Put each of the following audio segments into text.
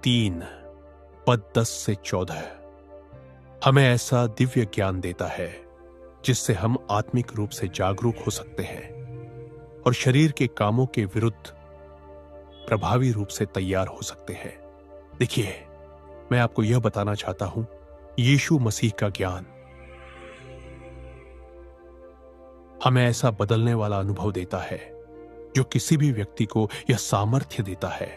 3 पद 10 से 14 हमें ऐसा दिव्य ज्ञान देता है जिससे हम आत्मिक रूप से जागरूक हो सकते हैं और शरीर के कामों के विरुद्ध प्रभावी रूप से तैयार हो सकते हैं। देखिए, मैं आपको यह बताना चाहता हूं, यीशु मसीह का ज्ञान हमें ऐसा बदलने वाला अनुभव देता है जो किसी भी व्यक्ति को यह सामर्थ्य देता है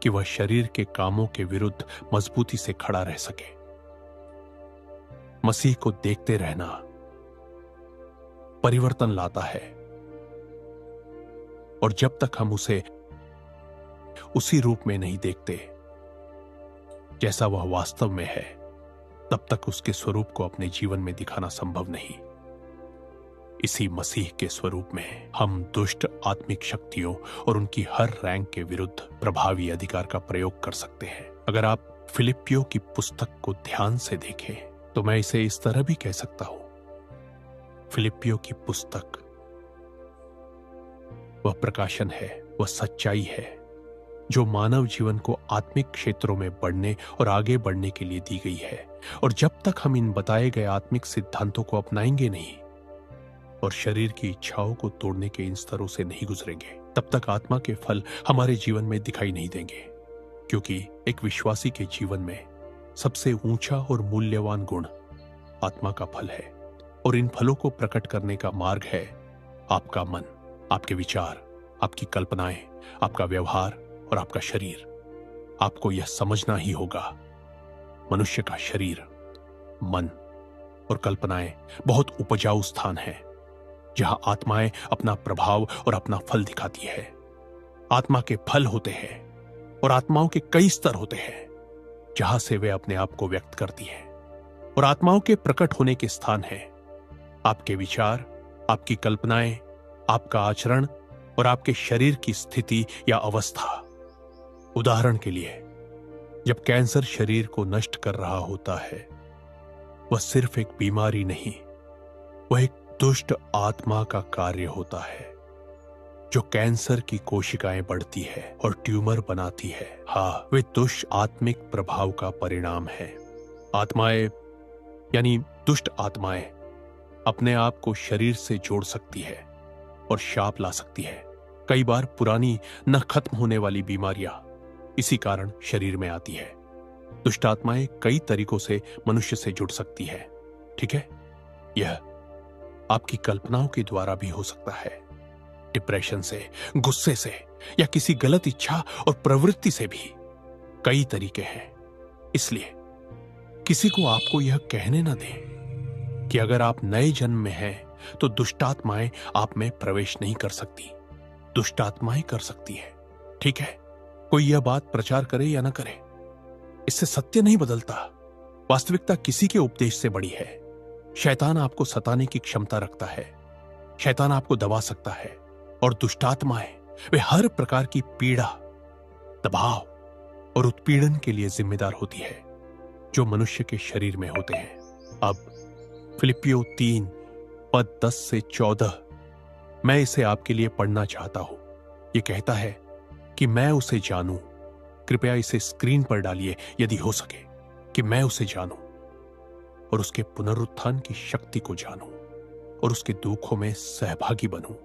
कि वह शरीर के कामों के विरुद्ध मजबूती से खड़ा रह सके। मसीह को देखते रहना परिवर्तन लाता है, और जब तक हम उसे उसी रूप में नहीं देखते जैसा वह वास्तव में है, तब तक उसके स्वरूप को अपने जीवन में दिखाना संभव नहीं। इसी मसीह के स्वरूप में हम दुष्ट आत्मिक शक्तियों और उनकी हर रैंक के विरुद्ध प्रभावी अधिकार का प्रयोग कर सकते हैं। अगर आप फिलिपियों की पुस्तक को ध्यान से देखें तो मैं इसे इस तरह भी कह सकता हूं, फिलिपियों की पुस्तक वह प्रकाशन है, वह सच्चाई है जो मानव जीवन को आत्मिक क्षेत्रों में बढ़ने और आगे बढ़ने के लिए दी गई है। और जब तक हम इन बताए गए आत्मिक सिद्धांतों को अपनाएंगे नहीं और शरीर की इच्छाओं को तोड़ने के इन स्तरों से नहीं गुजरेंगे, तब तक आत्मा के फल हमारे जीवन में दिखाई नहीं देंगे। क्योंकि एक विश्वासी के जीवन में सबसे ऊंचा और मूल्यवान गुण आत्मा का फल है, और इन फलों को प्रकट करने का मार्ग है आपका मन, आपके विचार, आपकी कल्पनाएं, आपका व्यवहार और आपका शरीर। आपको यह समझना ही होगा, मनुष्य का शरीर, मन और कल्पनाएं बहुत उपजाऊ स्थान है जहां आत्माएं अपना प्रभाव और अपना फल दिखाती है। आत्मा के फल होते हैं और आत्माओं के कई स्तर होते हैं जहां से वे अपने आप को व्यक्त करती हैं, और आत्माओं के प्रकट होने के स्थान हैं आपके विचार, आपकी कल्पनाएं, आपका आचरण और आपके शरीर की स्थिति या अवस्था। उदाहरण के लिए, जब कैंसर शरीर को नष्ट कर रहा होता है, वह सिर्फ एक बीमारी नहीं, वह एक दुष्ट आत्मा का कार्य होता है जो कैंसर की कोशिकाएं बढ़ती है और ट्यूमर बनाती है। हाँ, वे दुष्ट आत्मिक प्रभाव का परिणाम है। आत्माएं यानी दुष्ट आत्माएं अपने आप को शरीर से जोड़ सकती है और शाप ला सकती है। कई बार पुरानी न खत्म होने वाली बीमारियां इसी कारण शरीर में आती है। दुष्ट आत्माएं कई तरीकों से मनुष्य से जुड़ सकती है, ठीक है? यह आपकी कल्पनाओं के द्वारा भी हो सकता है, डिप्रेशन से, गुस्से से या किसी गलत इच्छा और प्रवृत्ति से भी। कई तरीके हैं। इसलिए किसी को आपको यह कहने न दें कि अगर आप नए जन्म में हैं तो दुष्टात्माएं आप में प्रवेश नहीं कर सकती। दुष्टात्माएं कर सकती है, ठीक है? कोई यह बात प्रचार करे या न करे, इससे सत्य नहीं बदलता। वास्तविकता किसी के उपदेश से बड़ी है। शैतान आपको सताने की क्षमता रखता है, शैतान आपको दबा सकता है, और दुष्टात्माएं वे हर प्रकार की पीड़ा, दबाव और उत्पीड़न के लिए जिम्मेदार होती है जो मनुष्य के शरीर में होते हैं। अब फिलिपियों 3 पद 10 से 14 मैं इसे आपके लिए पढ़ना चाहता हूं। यह कहता है कि मैं उसे जानूं। कृपया इसे स्क्रीन पर डालिए यदि हो सके, कि मैं उसे जानूं और उसके पुनरुत्थान की शक्ति को जानूं और उसके दुखों में सहभागी बनूं।